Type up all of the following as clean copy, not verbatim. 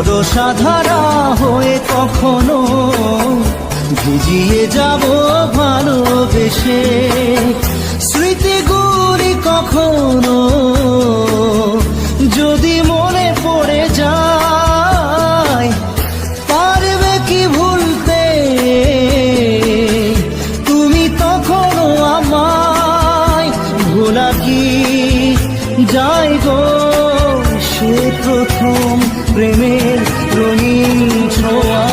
বরষাধারা হয়ে কখনো ভিজিয়ে যাব ভালোবেসে, স্মৃতিগুলি কখনো যদি মনে পড়ে যায়, পারবে কি ভুলতে তুমি তখনো আমায়? ভোলা কি যায় গো সে প্রথম প্রেমের রঙিন ছোঁয়া?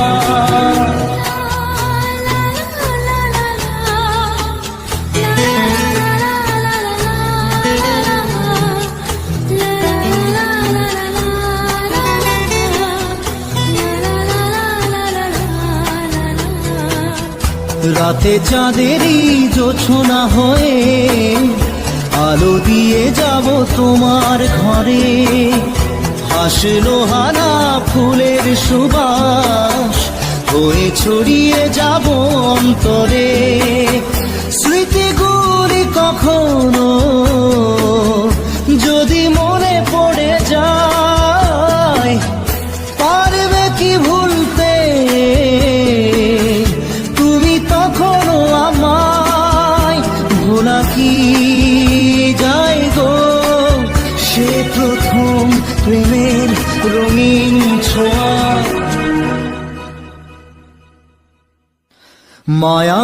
রাতে চাঁদেরই জোছনা হয়ে আলো দিয়ে যাব তোমার ঘরে, হাসলো হানা ফুলের সুবাস হয়ে ছড়িয়ে যাব অন্তরে। স্মৃতিগুলি কখনো যদি মনে পড়ে যায়, পারবে কি ভুলতে তুমি তখনো আমায়? ভোলা কি যায় গো সে প্রথম প্রেমের রঙিন ছোঁয়া? মায়া